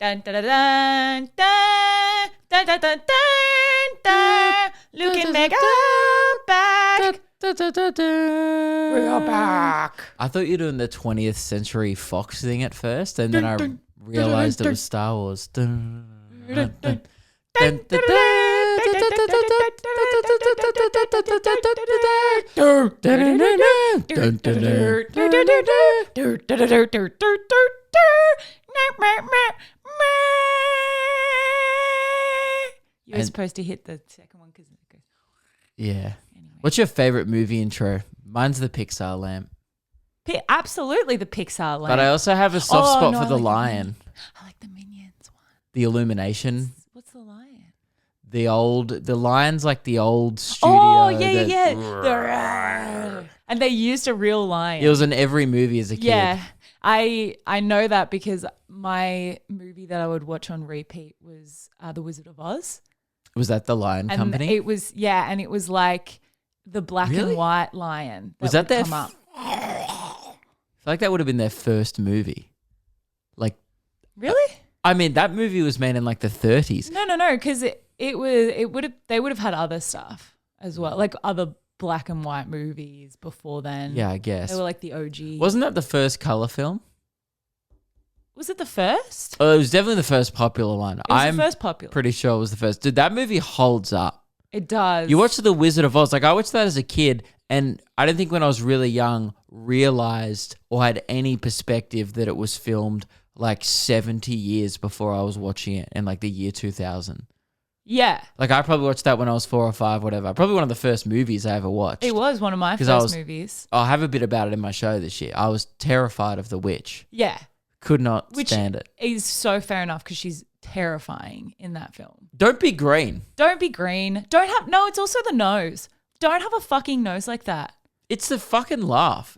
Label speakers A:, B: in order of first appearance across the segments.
A: Dun, dun, dun, dun, dun, dun, dun, dun, dun, dun. Luke and Meg are back. We are back.
B: I thought you were doing the 20th Century Fox thing at first, and then I realized it was Star Wars.
A: You were supposed to hit the second one because it goes.
B: Yeah.
A: Anyway.
B: What's your favorite movie intro? Mine's the Pixar lamp.
A: Absolutely the Pixar lamp.
B: But I also have a soft spot for the lion.
A: I like the Minions one.
B: The Illumination.
A: What's the lion?
B: The lion's like the old studio.
A: Oh, yeah. And they used a real lion.
B: It was in every movie as a kid.
A: Yeah. I know that because my movie that I would watch on repeat was The Wizard of Oz.
B: Was that the Lion
A: and
B: Company?
A: It was, yeah, and it was like the black and white lion.
B: Was that their
A: come up.
B: I feel like that would have been their first movie. Like,
A: really?
B: I mean, that movie was made in like the 30s.
A: No, because they would have had other stuff as well, like other black and white movies before then.
B: Yeah, I guess.
A: They were like the OG.
B: Wasn't that the first color film?
A: Was it the first?
B: Oh, it was definitely the first popular one.
A: It was the first popular.
B: Pretty sure it was the first. Dude, that movie holds up.
A: It does.
B: You watched The Wizard of Oz. Like, I watched that as a kid, and I don't think when I was really young realized or had any perspective that it was filmed like 70 years before I was watching it in like the year 2000.
A: Yeah.
B: Like, I probably watched that when I was 4 or 5, whatever. Probably one of the first movies I ever watched.
A: It was one of my first movies.
B: I'll have a bit about it in my show this year. I was terrified of the witch.
A: Yeah.
B: Could not stand it.
A: Which is so fair enough because she's terrifying in that film.
B: Don't be green.
A: Don't be green. It's also the nose. Don't have a fucking nose like that.
B: It's the fucking laugh.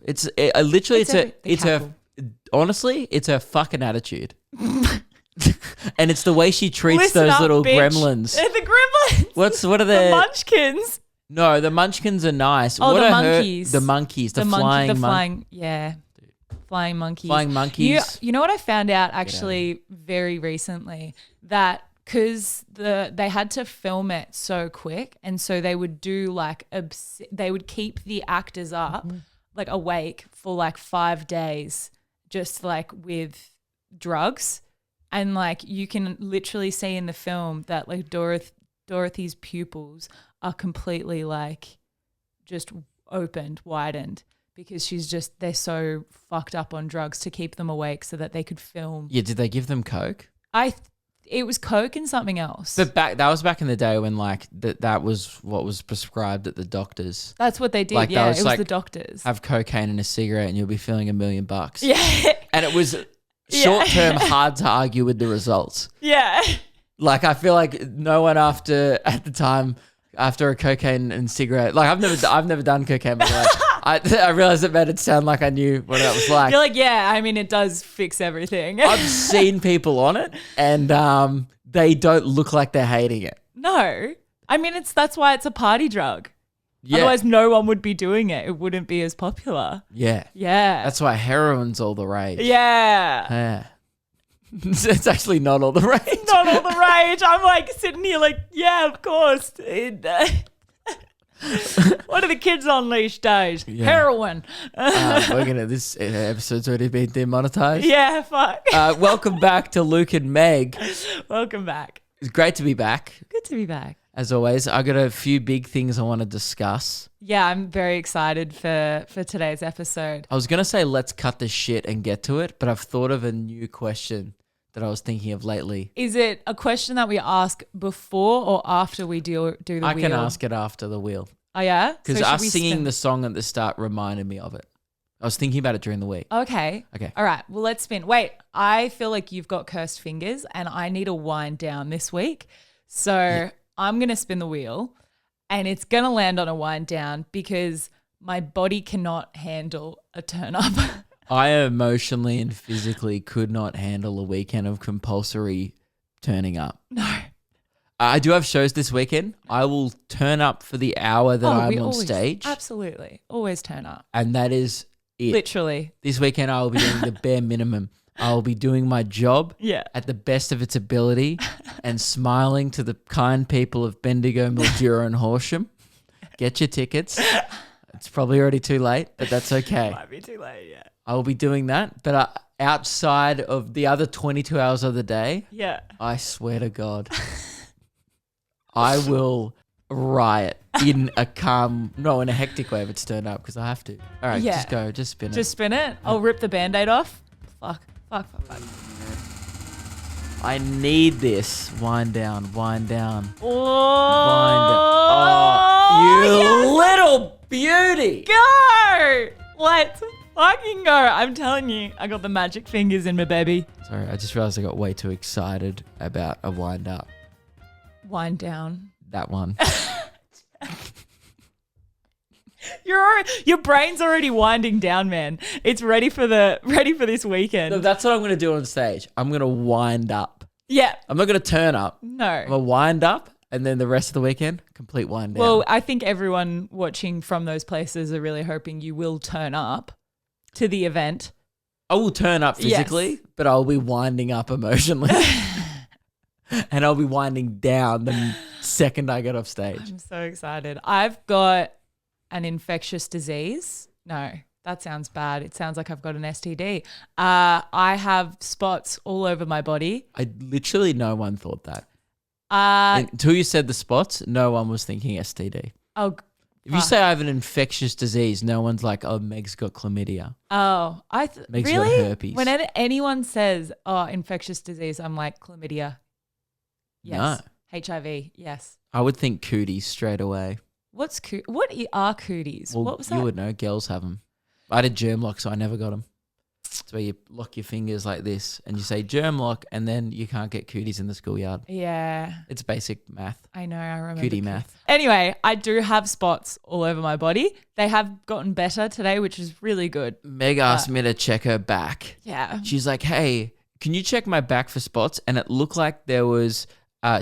B: Honestly, it's her fucking attitude. And it's the way she treats those little gremlins.
A: The gremlins.
B: What are they?
A: The munchkins.
B: No, the munchkins are nice.
A: Oh,
B: what
A: the
B: are
A: monkeys.
B: The monkeys. The flying
A: flying monkeys.
B: Flying monkeys.
A: You know what I found out actually very recently? That because they had to film it so quick, and so they would do they would keep the actors up like awake for like 5 days, just like with drugs, and like you can literally see in the film that like Dorothy's pupils are completely like just widened. Because they're so fucked up on drugs to keep them awake so that they could film.
B: Yeah, did they give them coke?
A: It was coke and something else.
B: But that was back in the day when like that was what was prescribed at the doctors.
A: That's what they did.
B: Like,
A: yeah, it was
B: like,
A: the doctors.
B: Have cocaine and a cigarette and you'll be feeling $1 million.
A: Yeah.
B: And it was short term hard to argue with the results.
A: Yeah.
B: Like, I feel like no one after a cocaine and cigarette, like I've never done cocaine, but like, I realized it made it sound like I knew what that was like.
A: You're like, yeah, I mean, it does fix everything.
B: I've seen people on it and they don't look like they're hating it.
A: No. I mean, that's why it's a party drug. Yeah. Otherwise, no one would be doing it. It wouldn't be as popular.
B: Yeah.
A: Yeah.
B: That's why heroin's all the rage.
A: Yeah.
B: Yeah. It's actually not all the rage.
A: Not all the rage. I'm like sitting here like, yeah, of course. What are the kids on these days? Yeah. Heroin.
B: This episode's already been demonetized.
A: Yeah, fuck.
B: Welcome back to Luke and Meg.
A: Welcome back.
B: It's great to be back.
A: Good to be back.
B: As always, I got a few big things I want to discuss.
A: Yeah, I'm very excited for today's episode.
B: I was going to say let's cut this shit and get to it, but I've thought of a new question that I was thinking of lately.
A: Is it a question that we ask before or after we do the wheel?
B: I can ask it after the wheel.
A: Oh, yeah?
B: Because us singing the song at the start reminded me of it. I was thinking about it during the week.
A: Okay. All right. Well, let's spin. Wait, I feel like you've got cursed fingers and I need a wind down this week. So yeah. I'm going to spin the wheel and it's going to land on a wind down because my body cannot handle a turn up.
B: I emotionally and physically could not handle a weekend of compulsory turning up.
A: No.
B: I do have shows this weekend. I will turn up for the hour that I'm on stage.
A: Absolutely. Always turn up.
B: And that is it.
A: Literally.
B: This weekend I will be doing the bare minimum. I'll be doing my job at the best of its ability and smiling to the kind people of Bendigo, Mildura and Horsham. Get your tickets. It's probably already too late, but that's okay.
A: Might be too late, yeah.
B: I will be doing that. But outside of the other 22 hours of the day, I swear to God, I will riot in a in a hectic way if it's turned up because I have to. All right, just go. Just spin it.
A: Just spin it. I'll rip the Band-Aid off. Fuck.
B: I need this. Wind down.
A: Oh,
B: Wind down. Oh, you little beauty.
A: Go! Let's fucking go. I'm telling you, I got the magic fingers in my baby.
B: Sorry, I just realized I got way too excited about a wind up.
A: Wind down.
B: That one.
A: Your brain's already winding down, man. It's ready for this weekend.
B: No, that's what I'm going to do on stage. I'm going to wind up.
A: Yeah.
B: I'm not going to turn up.
A: No.
B: I'm going to wind up and then the rest of the weekend, complete wind down.
A: Well, I think everyone watching from those places are really hoping you will turn up to the event.
B: I will turn up physically, but I'll be winding up emotionally. And I'll be winding down the second I get off stage.
A: I'm so excited. I've got an infectious disease. No, that sounds bad. It sounds like I've got an STD. I have spots all over my body.
B: No one thought that. Until you said the spots, no one was thinking STD.
A: Oh,
B: if you say I have an infectious disease, no one's like, oh, Meg's got chlamydia.
A: Oh,
B: Meg's
A: really?
B: got herpes.
A: Whenever anyone says, oh, infectious disease, I'm like, chlamydia. Yes.
B: No.
A: HIV. Yes.
B: I would think cooties straight away.
A: What are cooties?
B: Well,
A: what was that?
B: You would know. Girls have them. I did germ lock, so I never got them. It's where you lock your fingers like this and you say germ lock and then you can't get cooties in the schoolyard.
A: Yeah.
B: It's basic math.
A: I know. I remember.
B: Cootie math.
A: Anyway, I do have spots all over my body. They have gotten better today, which is really good.
B: Meg asked me to check her back.
A: Yeah.
B: She's like, hey, can you check my back for spots? And it looked like there was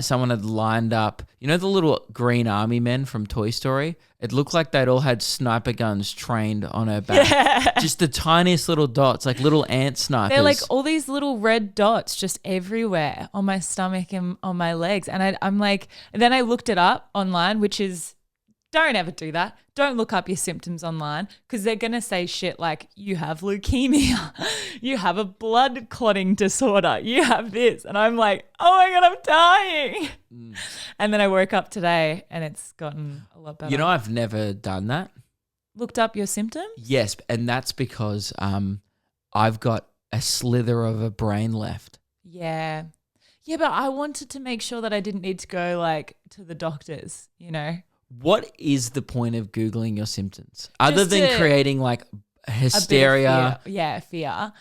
B: someone had lined up, you know the little green army men from Toy Story? It looked like they'd all had sniper guns trained on her back.
A: Yeah.
B: Just the tiniest little dots, like little ant snipers.
A: They're like all these little red dots just everywhere on my stomach and on my legs. And I'm like, and then I looked it up online, which is, don't ever do that. Don't look up your symptoms online because they're going to say shit like you have leukemia, you have a blood clotting disorder, you have this. And I'm like, oh my God, I'm dying. And then I woke up today and it's gotten a lot better.
B: You know, I've never done that.
A: Looked up your symptoms?
B: Yes, and that's because I've got a slither of a brain left.
A: Yeah. Yeah, but I wanted to make sure that I didn't need to go like to the doctors, you know?
B: What is the point of Googling your symptoms? Other than creating like hysteria?
A: Fear.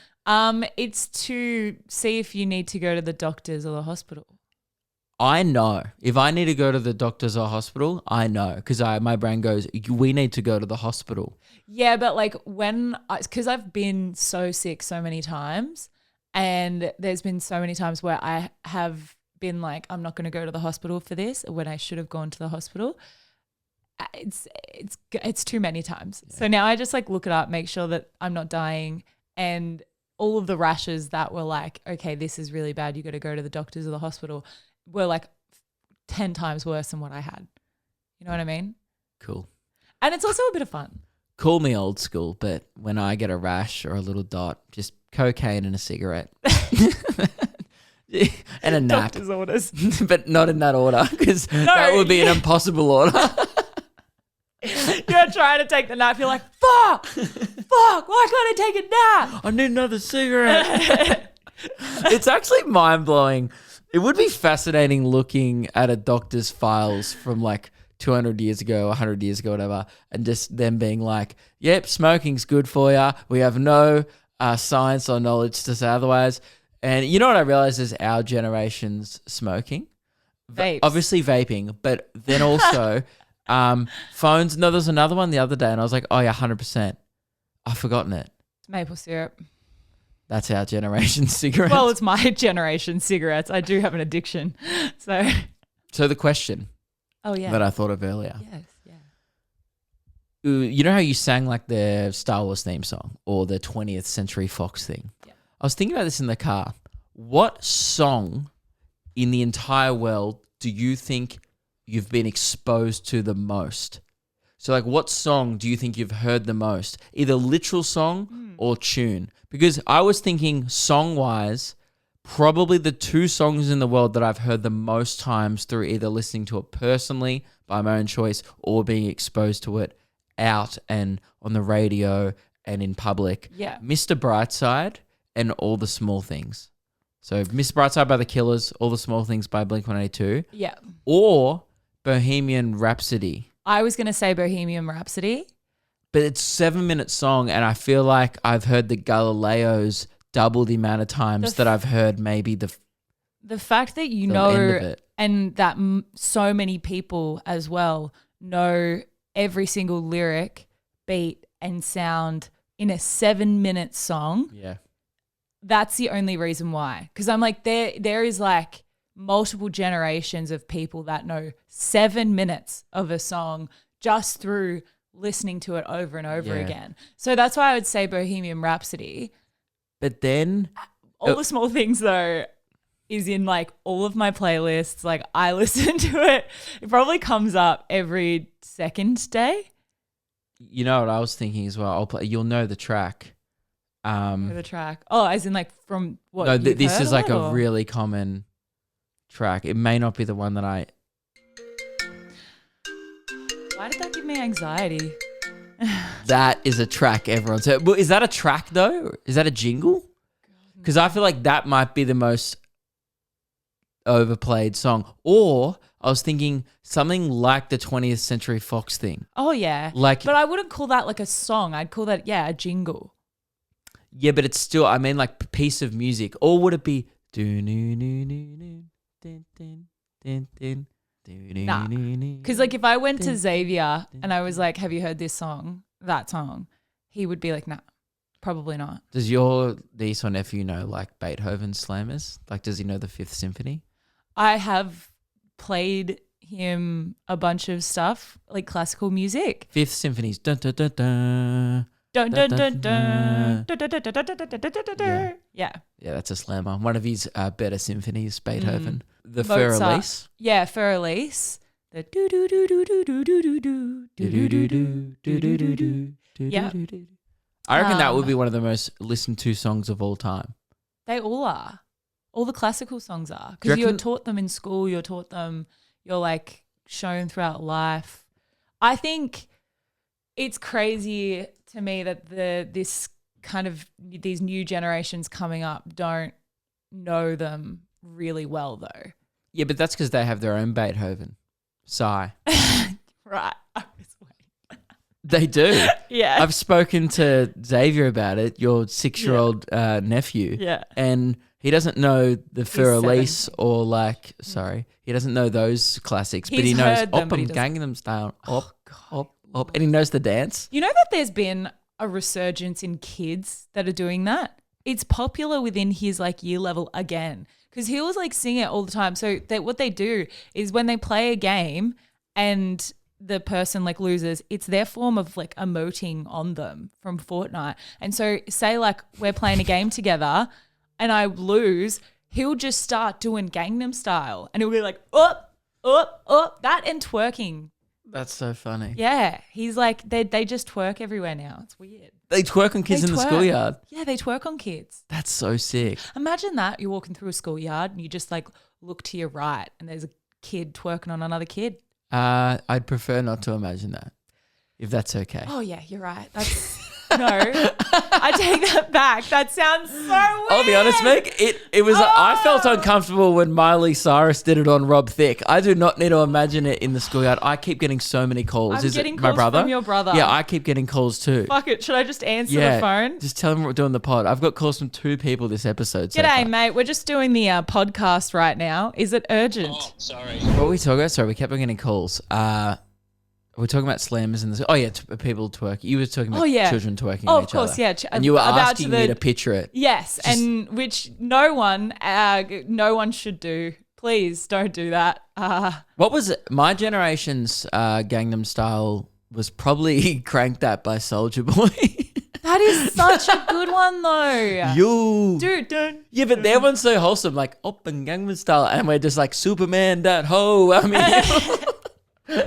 A: It's to see if you need to go to the doctors or the hospital.
B: I know. If I need to go to the doctors or hospital, I know because my brain goes, we need to go to the hospital.
A: Yeah, but like because I've been so sick so many times and there's been so many times where I have been like, I'm not going to go to the hospital for this when I should have gone to the hospital. It's too many times. Yeah. So now I just like look it up, make sure that I'm not dying, and all of the rashes that were like, okay, this is really bad, you got to go to the doctors or the hospital, were like 10 times worse than what I had. You know what I mean?
B: Cool.
A: And it's also a bit of fun.
B: Call me old school, but when I get a rash or a little dot, just cocaine and a cigarette. And a nap.
A: Doctor's orders.
B: But not in that order because that would be an impossible order.
A: You're trying to take the nap. You're like, fuck, why can't I take a nap?
B: I need another cigarette. It's actually mind-blowing. It would be fascinating looking at a doctor's files from like 200 years ago, 100 years ago, whatever, and just them being like, yep, smoking's good for you. We have no science or knowledge to say otherwise. And you know what I realized is our generation's smoking?
A: Vapes.
B: Obviously vaping, but then also phones. No, there's another one the other day and I was like, oh yeah, 100%. I've forgotten it.
A: It's maple syrup.
B: That's our generation's cigarettes.
A: Well, it's my generation's cigarettes. I do have an addiction. So
B: the question that I thought of earlier.
A: Yes, yeah.
B: You know how you sang like the Star Wars theme song or the 20th Century Fox thing?
A: Yeah.
B: I was thinking about this in the car. What song in the entire world do you think you've been exposed to the most? So like what song do you think you've heard the most? Either literal song or tune. Because I was thinking song-wise, probably the two songs in the world that I've heard the most times through either listening to it personally by my own choice or being exposed to it out and on the radio and in public.
A: Yeah.
B: Mr. Brightside and All the Small Things. So Mr. Brightside by The Killers, All the Small Things by Blink-182.
A: Yeah.
B: Or Bohemian Rhapsody.
A: I was going to say Bohemian Rhapsody.
B: But it's a 7-minute song and I feel like I've heard the Galileos double the amount of times that I've heard maybe the
A: fact that you
B: the
A: know
B: end of it.
A: And that so many people as well know every single lyric, beat and sound in a 7-minute song.
B: Yeah.
A: That's the only reason why. Because I'm like, there is like multiple generations of people that know 7 minutes of a song just through listening to it over and over again. So that's why I would say Bohemian Rhapsody.
B: But then
A: All the Small Things though is in like all of my playlists. Like I listen to it. It probably comes up every second day.
B: you know what I was thinking as well? I'll play. You'll know the track.
A: The track. Oh, as in like from what?
B: No,
A: you've
B: this
A: heard
B: is
A: of
B: like
A: it,
B: a
A: or?
B: really common track. It may not be the one that I.
A: Why did that give me anxiety?
B: That is a track everyone said. Well, is that a track though? Is that a jingle? Because I feel like that might be the most overplayed song. Or I was thinking something like the 20th Century Fox thing.
A: Oh yeah.
B: Like,
A: But I wouldn't call that like a song. I'd call that a jingle.
B: yeah, but it's still, I mean, like piece of music. Or would it be?
A: Nah. Because like if I went to Xavier and I was like, "Have you heard this song? That song?" He would be like, "Nah, probably not."
B: Does your niece or nephew know like Beethoven's slammers? Like, does he know the Fifth Symphony?
A: I have played him a bunch of stuff like classical music.
B: Fifth Symphony's dun dun dun dun.
A: Dun dun dun dun. Dun, dun, dun, dun, dun, dun, dun, dun, dun, dun. Yeah.
B: Yeah, that's a slammer. One of his better symphonies, Beethoven. The
A: Mozart.
B: Fur Elise.
A: Yeah, Fur Elise. The do do do do do do do do do do do do do. Yeah.
B: I reckon that would be one of the most listened to songs of all time.
A: They all are. All the classical songs are.
B: Do you
A: Because you're
B: reckon-
A: taught them in school, you're taught them, you're like shown throughout life. I think it's crazy to me that these new generations coming up don't know them really well though.
B: Yeah, but that's because they have their own Beethoven. Sigh.
A: Right. I was waiting.
B: They do.
A: Yeah.
B: I've spoken to Xavier about it, your 6-year-old nephew.
A: Yeah.
B: And he doesn't know the Fur
A: 7.
B: Elise or like, sorry, he doesn't know those classics, but
A: He's
B: he knows
A: heard them, but he
B: Op
A: doesn't-
B: Gangnam Style, Op, and he knows the dance.
A: You know that there's been a resurgence in kids that are doing that? It's popular within his like year level again because he was like singing it all the time. So what they do is when they play a game and the person like loses, it's their form of like emoting on them from Fortnite. And so say like we're playing a game together and I lose, he'll just start doing Gangnam Style and he'll be like, up, that and twerking.
B: That's so funny.
A: Yeah, he's like they just twerk everywhere now. It's weird.
B: They twerk on kids
A: They
B: in the
A: twerk.
B: schoolyard.
A: Yeah, they twerk on kids.
B: That's so sick.
A: Imagine that you're walking through a schoolyard and you just like look to your right and there's a kid twerking on another kid.
B: I'd prefer not to imagine that, if that's okay.
A: Oh yeah, you're right. That's no, I take that back. That sounds so weird.
B: I'll be honest, Meg. It was. I felt uncomfortable when Miley Cyrus did it on Rob Thicke. I do not need to imagine it in the schoolyard. I keep getting so many calls.
A: I'm
B: Is
A: getting
B: it my
A: calls
B: brother?
A: from your brother.
B: Yeah, I keep getting calls too.
A: Fuck it. Should I just answer
B: Yeah,
A: the phone?
B: just tell them we're doing the pod. I've got calls from 2 people this episode. So
A: G'day,
B: far.
A: mate. We're just doing the podcast right now. Is it urgent?
C: Oh, sorry.
B: What were we talking about? Sorry, we kept on getting calls. We're talking about slammers in the. Oh yeah, people twerking. You were talking about children twerking.
A: Oh,
B: on
A: of
B: each
A: course,
B: other.
A: yeah.
B: And you were
A: About
B: asking me to picture it.
A: Yes, and which no one should do. Please don't do that.
B: What was it? My generation's Gangnam Style was probably Cranked That by Soulja Boy.
A: That is such a good one though.
B: You.
A: Dude, don't.
B: Yeah, but their one's so wholesome, like Open Gangnam Style, and we're just like Superman that ho. I mean,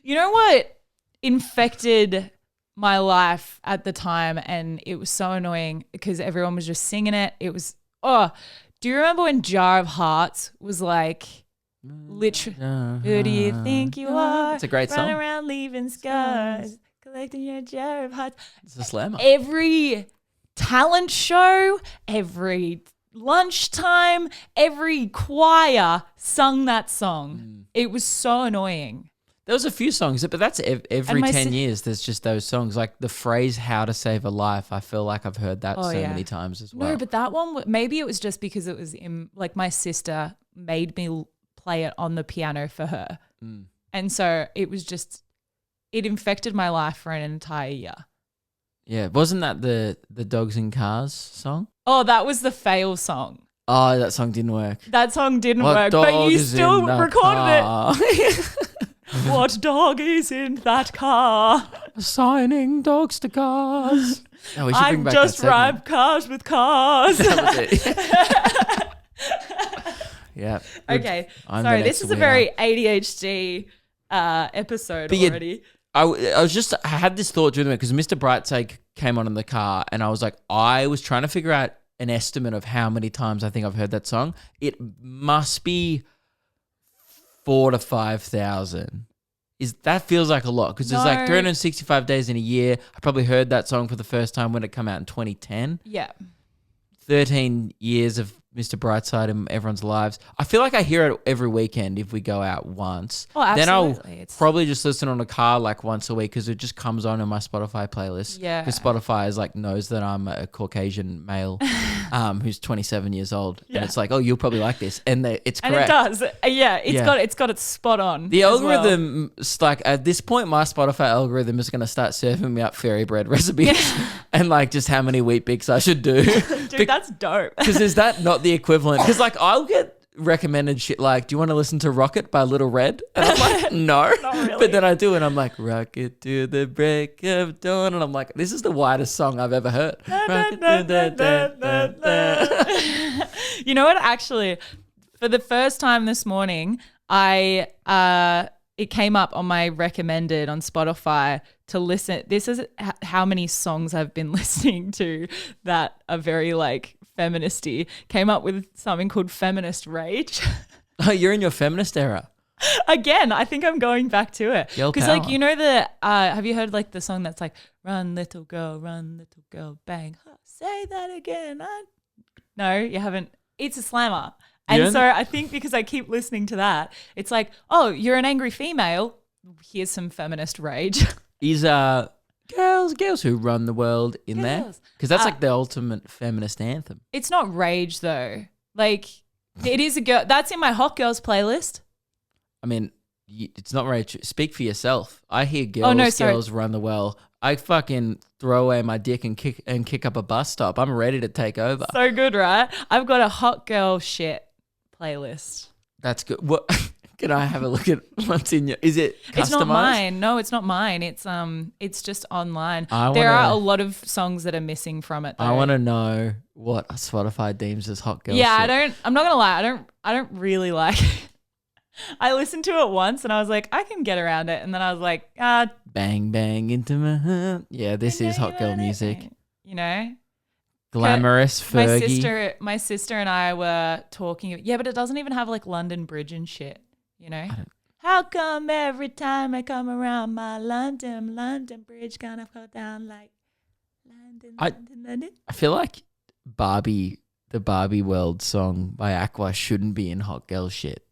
A: You know what infected my life at the time, and it was so annoying because everyone was just singing it. It was do you remember when Jar of Hearts was like literally who do you think you are?
B: It's a great
A: Running
B: song.
A: around leaving scars, collecting your jar of hearts.
B: It's a slammer.
A: Every talent show, every lunchtime, every choir sung that song. It was so annoying.
B: There was a few songs, but that's every
A: my
B: 10 years. There's just those songs. Like the phrase "How to Save a Life." I feel like I've heard that many times as well.
A: No, but that one, maybe it was just because it was in, like my sister made me play it on the piano for her. And so it was just, it infected my life for an entire year.
B: Yeah, wasn't that the Dogs in Cars song?
A: Oh, that was the fail song.
B: Oh, that song didn't work.
A: That song didn't
B: What
A: work, but
B: dog
A: you
B: is
A: still
B: in that
A: recorded
B: car?
A: it. What dog is in that car?
B: Assigning dogs to cars. Oh, we should bring
A: I'm
B: back
A: just
B: that segment.
A: rhyme cars with cars.
B: That was it. Yeah. Good.
A: Okay,
B: I'm the
A: sorry,
B: next
A: this is a
B: winner.
A: very ADHD episode
B: But yeah,
A: already.
B: I had this thought during the week because Mr. Brightside came on in the car, and I was like, I was trying to figure out an estimate of how many times I think I've heard that song. It must be 4,000 to 5,000. That feels like a lot because there's like
A: No.
B: 365 days in a year. I probably heard that song for the first time when it came out in 2010.
A: Yeah.
B: 13 years of Mr. Brightside in everyone's lives. I feel like I hear it every weekend if we go out once.
A: Oh,
B: Then I'll
A: absolutely.
B: probably just listen on a car like once a week because it just comes on in my Spotify playlist.
A: Yeah.
B: Because Spotify is like knows that I'm a Caucasian male who's 27 years old.
A: Yeah.
B: And it's like, oh, you'll probably like this. And it's
A: And
B: correct.
A: it does. Yeah,
B: Yeah.
A: it's got it spot on.
B: The
A: as well.
B: algorithm, like at this point, my Spotify algorithm is going to start serving me up fairy bread recipes and like just how many wheat bix I should do.
A: Dude, that's dope.
B: Because is that not the equivalent? Because like I'll get recommended shit like, do you want to listen to Rocket by Little Red? And I'm like, no.
A: Not really.
B: But then I do and I'm like, Rocket to the break of dawn. And I'm like, this is the widest song I've ever heard.
A: You know what? Actually, for the first time this morning, it came up on my recommended on Spotify to listen. This is how many songs I've been listening to that are very like feministy. Came up with something called Feminist Rage.
B: Oh, you're in your feminist era.
A: Again, I think I'm going back to it.
B: Girl
A: Because like,
B: power.
A: you know, have you heard like the song that's like, run little girl, bang. Huh, say that again. No, you haven't. It's a slammer.
B: You
A: And
B: don't-
A: so I think because I keep listening to that, it's like, oh, you're an angry female. Here's some feminist rage.
B: Is girls who run the world in there?
A: Girls.
B: Because that's like the ultimate feminist anthem.
A: It's not rage though. Like it is a girl. That's in my Hot Girls playlist.
B: I mean, it's not right. Speak for yourself. I hear girls,
A: no, sorry.
B: girls run the world. I fucking throw away my dick and kick up a bus stop. I'm ready to take over.
A: So good, right? I've got a Hot Girl shit playlist.
B: That's good. What? Can I have a look at what's in your? Is it customized?
A: It's not mine. No, it's not mine. It's just online.
B: I
A: There
B: wanna-
A: are a lot of songs that are missing from it. Though.
B: I want to know what Spotify deems as hot girl.
A: Yeah,
B: shit.
A: I'm not gonna lie. I don't really like. I listened to it once and I was like, I can get around it, and then I was like,
B: Bang bang into my heart. Yeah, this is hot girl music.
A: You know,
B: Glamorous Fergie.
A: my sister and I were talking. Yeah, but it doesn't even have like London Bridge and shit. You know, how come every time I come around my London Bridge kind of go down like London.
B: I feel like the Barbie World song by Aqua shouldn't be in hot girl shit.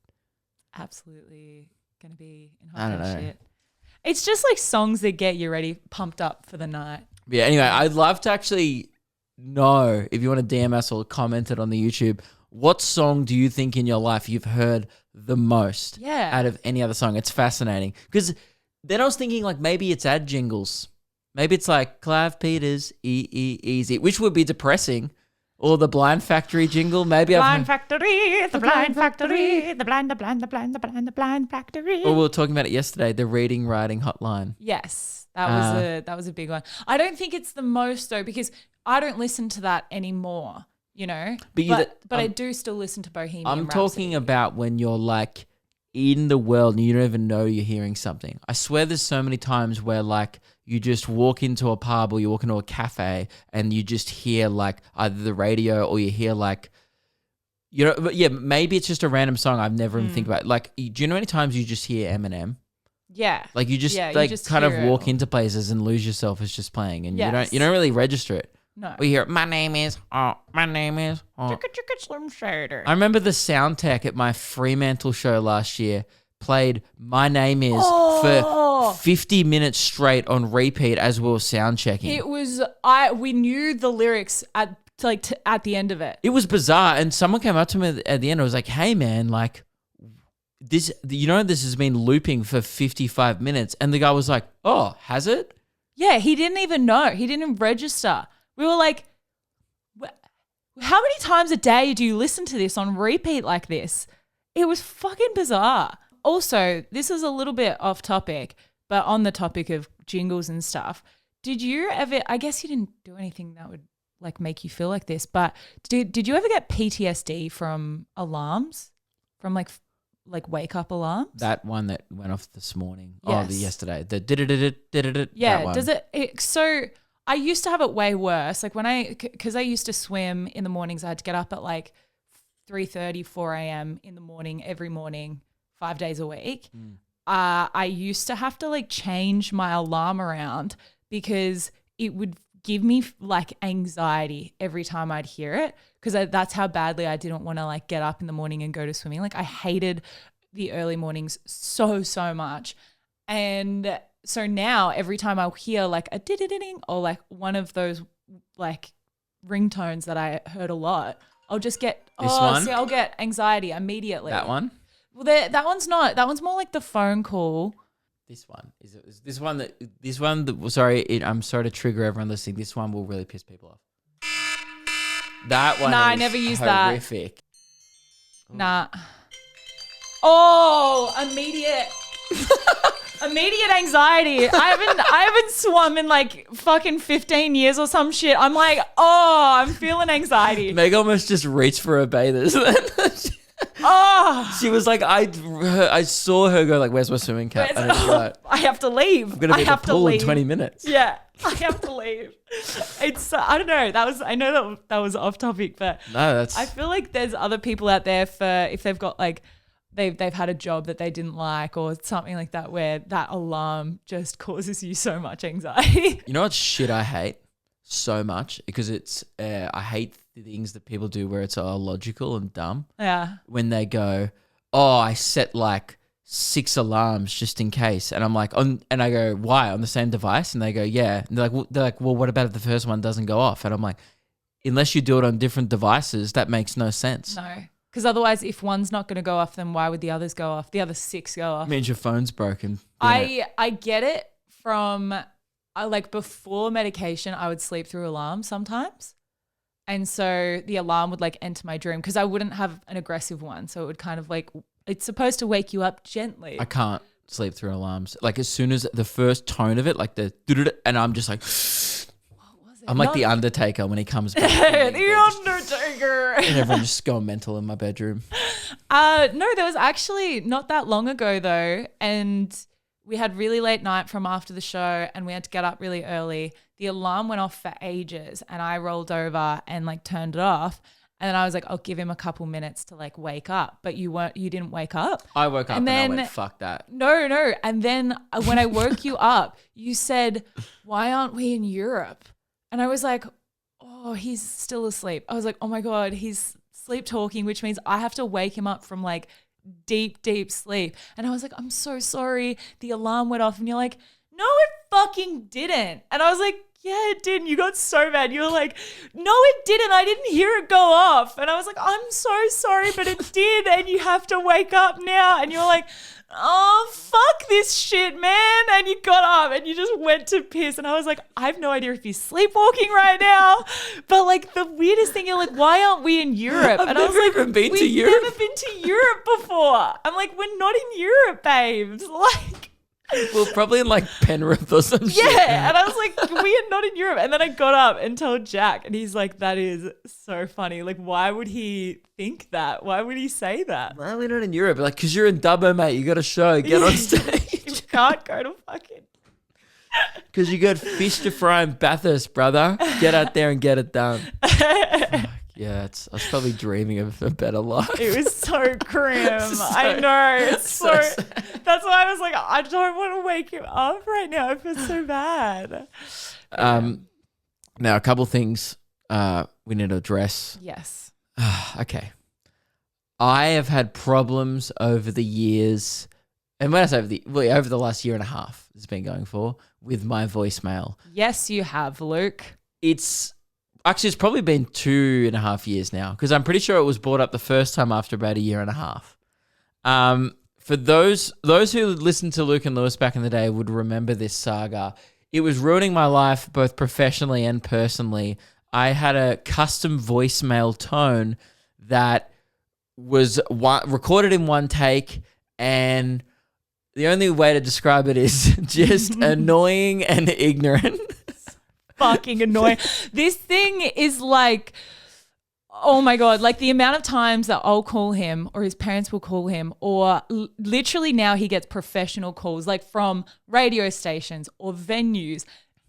A: Absolutely gonna be in
B: I
A: hot
B: don't
A: girl
B: know.
A: shit. It's just like songs that get you ready, pumped up for the night.
B: Yeah, anyway, I'd love to actually know if you want to DM us or comment it on the YouTube. What song do you think in your life you've heard the most out of any other song? It's fascinating. Because then I was thinking like maybe it's ad jingles. Maybe it's like Clive Peters, Easy, which would be depressing. Or the Blind Factory jingle. Maybe
A: Blind Factory, the Blind Factory, the blind factory.
B: Or we were talking about it yesterday, the reading writing hotline.
A: Yes, that was a big one. I don't think it's the most though, because I don't listen to that anymore, you know. But I do still listen to Bohemian Rhapsody.
B: I'm talking about when you're like in the world and you don't even know you're hearing something. I swear there's so many times where like you just walk into a pub or you walk into a cafe and you just hear like either the radio or you hear like, you know, but yeah, maybe it's just a random song I've never even think about. Like, do you know how many times you just hear Eminem?
A: Yeah.
B: Like you just kind of walk into places and lose yourself as just playing and you don't really register it.
A: No.
B: We hear, my name is.
A: Slim Shader.
B: I remember the sound tech at my Fremantle show last year played My Name Is for 50 minutes straight on repeat as we were sound checking.
A: It was, we knew the lyrics at the end of it.
B: It was bizarre. And someone came up to me at the end. I was like, hey man, like this, you know, this has been looping for 55 minutes. And the guy was like, oh, has it?
A: Yeah. He didn't even know. He didn't register. We were like, how many times a day do you listen to this on repeat like this? It was fucking bizarre. Also, this is a little bit off topic, but on the topic of jingles and stuff, did you ever, I guess you didn't do anything that would like make you feel like this, but did you ever get PTSD from alarms? From like wake up alarms?
B: That one that went off this morning.
A: Yes.
B: Oh, yesterday. The did
A: Yeah. Does it so I used to have it way worse. Like because I used to swim in the mornings, I had to get up at like 3:30, 4 a.m. in the morning, every morning, 5 days a week. I used to have to like change my alarm around because it would give me like anxiety every time I'd hear it, because that's how badly I didn't want to like get up in the morning and go to swimming. Like I hated the early mornings so much. And so now every time I hear like a ding or like one of those like ringtones that I heard a lot, I'll just get I'll get anxiety immediately.
B: That one?
A: Well, that one's not. That one's more like the phone call.
B: This one is this one that. Sorry, I'm sorry to trigger everyone listening. This one will really piss people off. That one.
A: Nah, I never used that.
B: Horrific.
A: Nah. Oh, immediate anxiety. I haven't swum in like fucking 15 years or some shit. I'm like, I'm feeling anxiety.
B: Meg almost just reached for her bathers. She was like, I saw her go like, where's my swimming cap? And like,
A: I have to leave.
B: I'm gonna be at the pool in 20 minutes.
A: Yeah, I have to leave. It's I don't know. I know that was off topic, but
B: no,
A: I feel like there's other people out there for if they've got like they've had a job that they didn't like or something like that, where that alarm just causes you so much anxiety.
B: You know what shit I hate so much? Because it's I hate the things that people do where it's illogical and dumb.
A: Yeah.
B: When they go, I set like 6 alarms just in case, and I'm like, and I go, why, on the same device? And they go, yeah. And they're like, well, what about if the first one doesn't go off? And I'm like, unless you do it on different devices, that makes no sense.
A: No. Because otherwise, if one's not going to go off, then why would the others go off? The other 6 go off.
B: It means your phone's broken.
A: I get it from like before medication, I would sleep through alarms sometimes. And so the alarm would like enter my dream because I wouldn't have an aggressive one. So it would kind of like, it's supposed to wake you up gently.
B: I can't sleep through alarms. Like as soon as the first tone of it, like the and I'm just like, I'm like the Undertaker when he comes back.
A: The Undertaker.
B: And everyone just going mental in my bedroom.
A: No, there was actually not that long ago though. And we had really late night from after the show and we had to get up really early. The alarm went off for ages and I rolled over and like turned it off. And then I was like, I'll give him a couple minutes to like wake up. But you didn't wake up.
B: I woke up and I went, fuck that.
A: No. And then when I woke you up, you said, why aren't we in Europe? And I was like, he's still asleep. I was like, oh my God, he's sleep talking, which means I have to wake him up from like deep sleep. And I was like, I'm so sorry. The alarm went off. And you're like, no, it fucking didn't. And I was like, yeah, it did. And you got so mad. You were like, no, it didn't. I didn't hear it go off. And I was like, I'm so sorry, but it did. And you have to wake up now. And you were like, oh, fuck this shit, man. And you got up and you just went to piss. And I was like, I have no idea if he's sleepwalking right now. But like the weirdest thing, you're like, why aren't we in Europe?
B: I've never even been to Europe.
A: We've never been to Europe before. I'm like, we're not in Europe, babes. Like,
B: well, probably in like Penrith or some shit.
A: yeah. And I was like, we are not in Europe. And then I got up and told Jack, and he's like, that is so funny. Like, why would he think that? Why would he say that?
B: Why are we not in Europe? Like, because you're in Dubbo, mate. You got a show. Get on stage.
A: You can't go to fucking.
B: Because you got fish to fry in Bathurst, brother. Get out there and get it done. Yeah, I was probably dreaming of a better life.
A: It was so grim. I know. It's so that's why I was like, I don't want to wake him up right now. I feel so bad.
B: Now, a couple things we need to address.
A: Yes.
B: Okay. I have had problems over the years, and when I say over the last year and a half, it's been going for, with my voicemail.
A: Yes, you have, Luke.
B: It's probably been 2.5 years now, because I'm pretty sure it was brought up the first time after about a year and a half. For those who listened to Luke and Lewis back in the day would remember this saga. It was ruining my life both professionally and personally. I had a custom voicemail tone that was recorded in one take, and the only way to describe it is just annoying and ignorant.
A: Fucking annoying. This thing is like, oh my God, like the amount of times that I'll call him or his parents will call him, or literally now he gets professional calls like from radio stations or venues.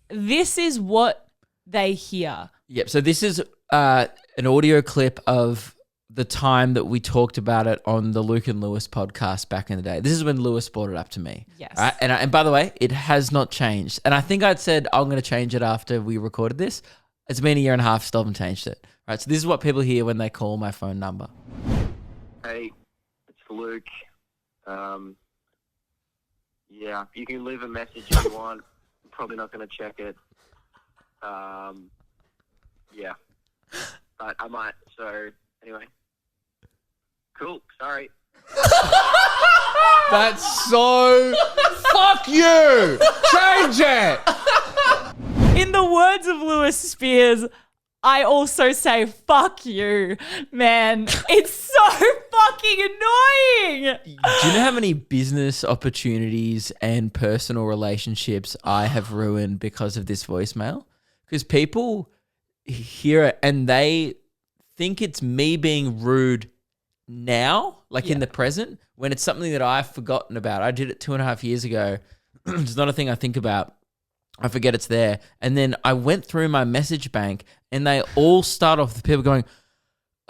A: This is what they hear.
B: Yep. So this is an audio clip of the time that we talked about it on the Luke and Lewis podcast back in the day. This is when Lewis brought it up to me.
A: Yes.
B: Right? And by the way, it has not changed. And I think I'd said I'm going to change it after we recorded this. It's been a year and a half, still haven't changed it. Right. So this is what people hear when they call my phone number.
C: Hey, it's Luke. Yeah, you can leave a message if you want. I'm probably not going to check it. Yeah, but I might. So anyway. Cool. Sorry.
D: That's so... Fuck you! Change it!
A: In the words of Lewis Spears, I also say, fuck you, man. It's so fucking annoying.
B: Do you know how many business opportunities and personal relationships I have ruined because of this voicemail? Because people hear it and they think it's me being rude now, like in the present, when it's something that I've forgotten about. I did it 2.5 years ago. It's not a thing I think about. I forget it's there. And then I went through my message bank and they all start off with people going,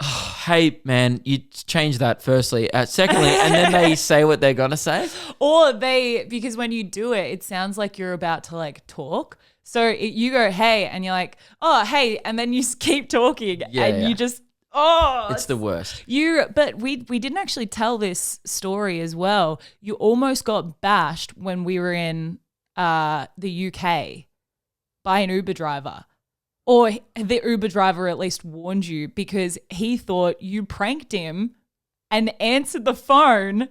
B: oh, hey, man, you change that firstly. Secondly, and then they say what they're going to say.
A: Or because when you do it, it sounds like you're about to like talk. So you go, hey, and you're like, oh, hey. And then you keep talking you just,
B: it's the worst.
A: But we didn't actually tell this story as well. You almost got bashed when we were in the UK by an Uber driver, or the Uber driver at least warned you because he thought you pranked him and answered the phone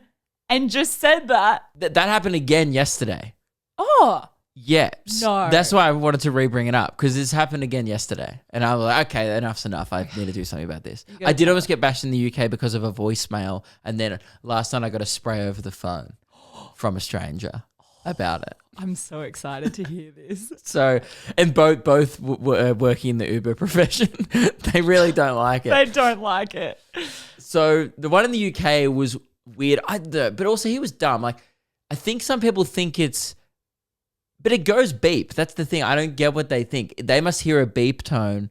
A: and just said that.
B: That happened again yesterday.
A: Oh.
B: Yes.
A: No.
B: That's why I wanted to re-bring it up, because this happened again yesterday. And I was like, okay, enough's enough. I need to do something about this. I did almost get bashed in the UK because of a voicemail. And then last night I got a spray over the phone from a stranger about it.
A: I'm so excited to hear this.
B: So, and both were working in the Uber profession. They really don't like it.
A: They don't like it.
B: So the one in the UK was weird. But also he was dumb. Like, I think some people think it's, but it goes beep. That's the thing. I don't get what they think. They must hear a beep tone,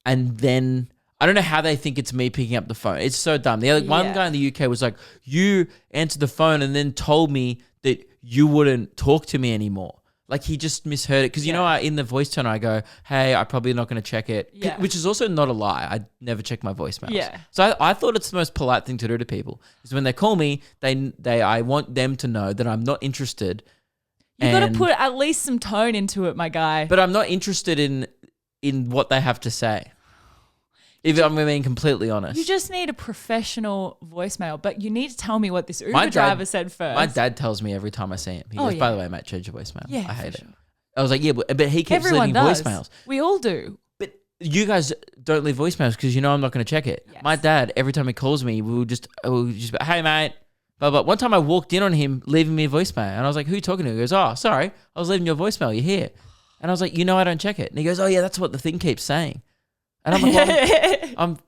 B: and then I don't know how they think it's me picking up the phone. It's so dumb. The other one guy in the UK was like, you answered the phone and then told me that you wouldn't talk to me anymore. Like, he just misheard it. Because, you know, in the voice tone, I go, hey, I'm probably not going to check it.
A: Yeah.
B: Which is also not a lie. I never check my voicemails.
A: Yeah.
B: So I thought it's the most polite thing to do to people. Is when they call me, I want them to know that I'm not interested.
A: You got to
B: And-
A: put at least some tone into it, my guy.
B: But I'm not interested in what they have to say. If I'm being completely honest.
A: You just need a professional voicemail, but you need to tell me what this Uber
B: My dad-
A: driver said first.
B: My dad tells me every time I see him. He
A: Oh,
B: goes, by
A: yeah.
B: the way, mate, change your voicemail.
A: Yeah,
B: I hate
A: for
B: it.
A: sure.
B: I was like, yeah, but he keeps
A: Everyone
B: leaving
A: does.
B: voicemails.
A: We all do.
B: But you guys don't leave voicemails because you know I'm not going to check it.
A: Yes.
B: My dad, every time he calls me, we'll just be, hey, mate. But one time I walked in on him leaving me a voicemail and I was like, who are you talking to? He goes, oh, sorry. I was leaving your voicemail. You're here. And I was like, I don't check it. And he goes, oh, yeah, that's what the thing keeps saying. And I'm like, well,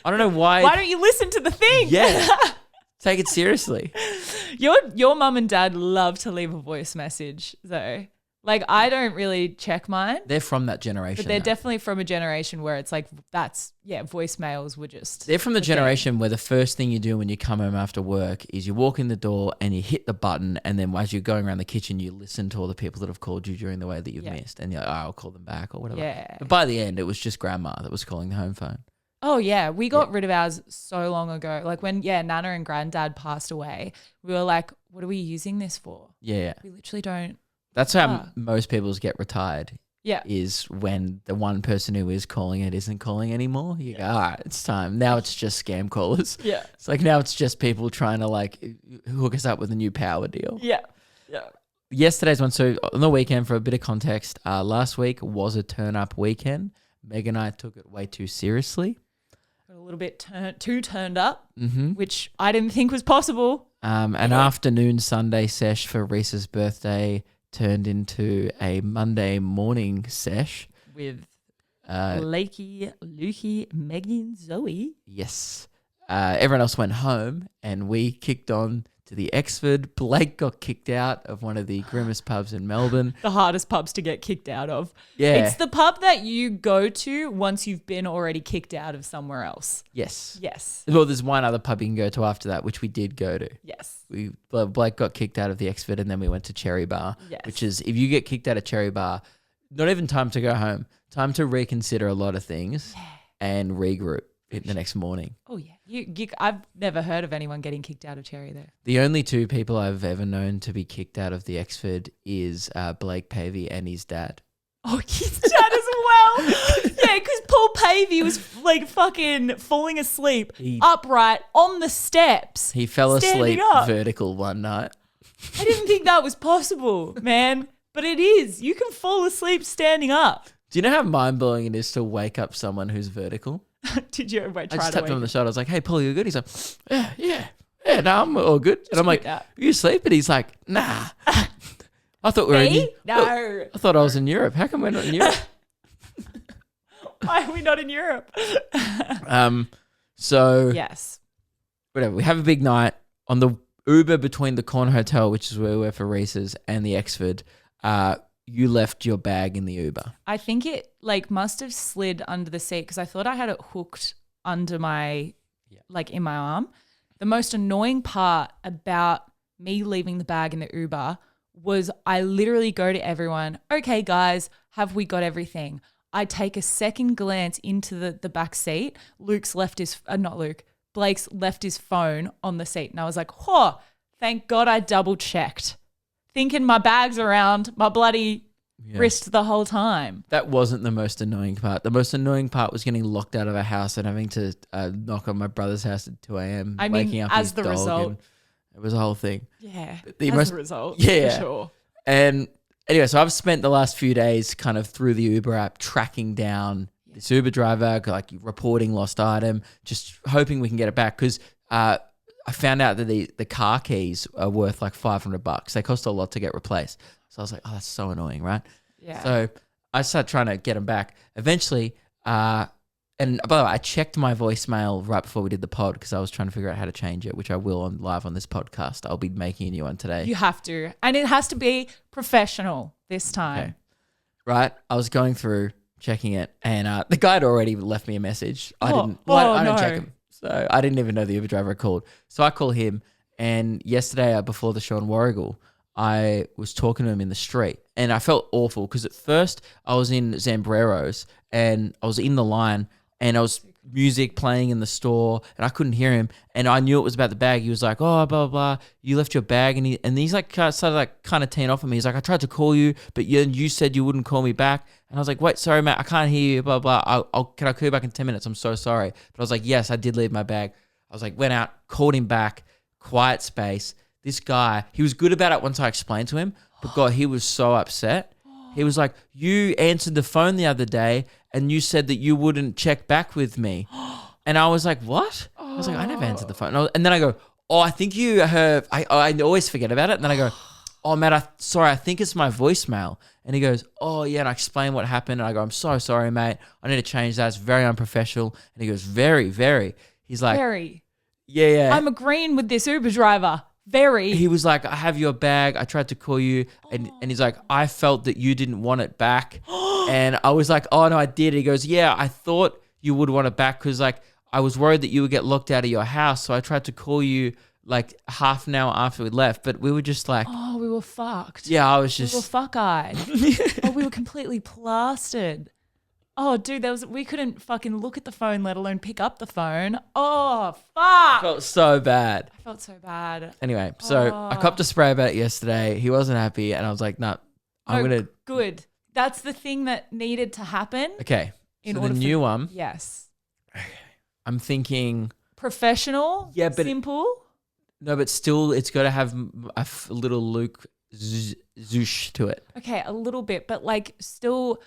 B: I don't know why.
A: Why don't you listen to the thing?
B: Yeah. Take it seriously.
A: Your mum and dad love to leave a voice message, though. Like, I don't really check mine,
B: They're from that generation.
A: but they're
B: though.
A: definitely from a generation where it's like, voicemails were just.
B: They're from the generation where the first thing you do when you come home after work is you walk in the door and you hit the button, and then as you're going around the kitchen, you listen to all the people that have called you during the way that you've missed, and you're like, oh, I'll call them back or whatever.
A: Yeah.
B: But by the end, it was just grandma that was calling the home phone.
A: Oh, yeah. We got rid of ours so long ago. Like when, Nana and Granddad passed away, we were like, what are we using this for?
B: Yeah.
A: We literally don't.
B: That's how
A: Ah.
B: most people's get retired.
A: Yeah.
B: Is when the one person who is calling it isn't calling anymore. You go, all right, it's time. Now it's just scam callers.
A: Yeah.
B: It's like now it's just people trying to like hook us up with a new power deal.
A: Yeah. Yeah.
B: Yesterday's one. So on the weekend, for a bit of context, last week was a turn up weekend. Meg and I took it way too seriously.
A: Got a little bit too turned up,
B: Mm-hmm.
A: which I didn't think was possible.
B: An afternoon Sunday sesh for Reese's birthday turned into a Monday morning sesh.
A: With
B: Uh,
A: Lakey, Lukey, Maggie, and Zoe.
B: Yes. Everyone else went home and we kicked on to the Exford. Blake got kicked out of one of the grimmest pubs in Melbourne.
A: The hardest pubs to get kicked out of.
B: Yeah.
A: It's the pub that you go to once you've been already kicked out of somewhere else.
B: Yes.
A: Yes.
B: Well, there's one other pub you can go to after that, which we did go to.
A: Yes.
B: Blake got kicked out of the Exford and then we went to Cherry Bar,
A: Yes.
B: which is, if you get kicked out of Cherry Bar, not even time to go home, time to reconsider a lot of things and regroup the next morning.
A: Oh, yeah. I've never heard of anyone getting kicked out of Cherry there.
B: The only two people I've ever known to be kicked out of the Exford is Blake Pavey and his dad.
A: Oh, his dad as well. Yeah, because Paul Pavey was like fucking falling asleep upright on the steps.
B: He fell
A: standing
B: asleep
A: up.
B: vertical one night.
A: I didn't think that was possible, man. But it is. You can fall asleep standing up.
B: Do you know how mind-blowing it is to wake up someone who's vertical?
A: Did you ever
B: I
A: try
B: just
A: to
B: tapped him on
A: wake
B: the shoulder. I was like, hey, Paul, you good? He's like, yeah, no, I'm all good. And I'm like,
A: quick out.
B: you asleep? And he's like, nah. I thought we were
A: Me? No.
B: I thought I was in Europe. How come we're not in Europe?
A: Why are we not in Europe?
B: So
A: Yes.
B: whatever. We have a big night on the Uber between the Corn Hotel, which is where we were for Reese's, and the Exford. You left your bag in the Uber.
A: I think it like must have slid under the seat because I thought I had it hooked under my, like in my arm. The most annoying part about me leaving the bag in the Uber was I literally go to everyone, okay, guys, have we got everything? I take a second glance into the back seat. Blake's left his phone on the seat. And I was like, thank God I double checked. Thinking my bag's around my bloody wrist the whole time.
B: That wasn't the most annoying part. The most annoying part was getting locked out of a house and having to knock on my brother's house at 2 a.m.
A: I mean,
B: waking up
A: as
B: his
A: the
B: dog,
A: result.
B: and it was a whole thing.
A: Yeah,
B: The
A: as
B: most-
A: a result.
B: Yeah.
A: For sure.
B: And anyway, so I've spent the last few days kind of through the Uber app tracking down this Uber driver, like reporting lost item, just hoping we can get it back because I found out that the car keys are worth like $500. They cost a lot to get replaced. So I was like, oh, that's so annoying, right?
A: Yeah.
B: So I started trying to get them back. Eventually, and by the way, I checked my voicemail right before we did the pod because I was trying to figure out how to change it, which I will on live on this podcast. I'll be making a new one today.
A: You have to. And it has to be professional this time.
B: Okay. Right? I was going through checking it, and the guy had already left me a message. I don't check him. So I didn't even know the Uber driver had called. So I call him, and yesterday before the show in Warrigal, I was talking to him in the street, and I felt awful because at first I was in Zambreros, and I was in the line, and I was music playing in the store, and I couldn't hear him, and I knew it was about the bag. He was like, "Oh, blah blah blah, you left your bag," and he's like started like kind of teeing off at me. He's like, "I tried to call you, but you said you wouldn't call me back," and I was like, "Wait, sorry, Matt, I can't hear you." Blah blah. Can I call you back in 10 minutes? I'm so sorry, but I was like, "Yes, I did leave my bag." I was like, went out, called him back, quiet space. This guy, he was good about it once I explained to him, but God, he was so upset. He was like, "You answered the phone the other day and you said that you wouldn't check back with me." And I was like, "What?" I was like, "I never answered the phone." And then I go, "Oh, I think you heard," I always forget about it. And then I go, "Oh, Matt, sorry, I think it's my voicemail." And he goes, "Oh, yeah." And I explain what happened. And I go, "I'm so sorry, mate. I need to change that. It's very unprofessional." And he goes, "Very, very." He's like,
A: Very.
B: Yeah.
A: I'm agreeing with this Uber driver. Very.
B: He was like, "I have your bag. I tried to call you." And he's like, "I felt that you didn't want it back." And I was like, "Oh, no, I did." He goes, "Yeah, I thought you would want it back because like I was worried that you would get locked out of your house. So I tried to call you like half an hour after we left. But we were just like,
A: Oh, we were fucked.
B: yeah, I was
A: We were
B: just,
A: fuck-eyed. Oh, we were completely plastered. Oh, dude, we couldn't fucking look at the phone, let alone pick up the phone. Oh, fuck.
B: felt so bad."
A: I felt so bad.
B: Anyway, so I copped a spray about it yesterday. He wasn't happy. And I was like, "Nah, I'm
A: No,
B: going to."
A: Good. That's the thing that needed to happen.
B: Okay.
A: In
B: So
A: order
B: the
A: for-
B: new one,
A: Yes.
B: I'm thinking,
A: Professional.
B: Yeah, but-
A: simple.
B: no, but still it's got to have a little Luke zoosh to it.
A: Okay, a little bit, but like still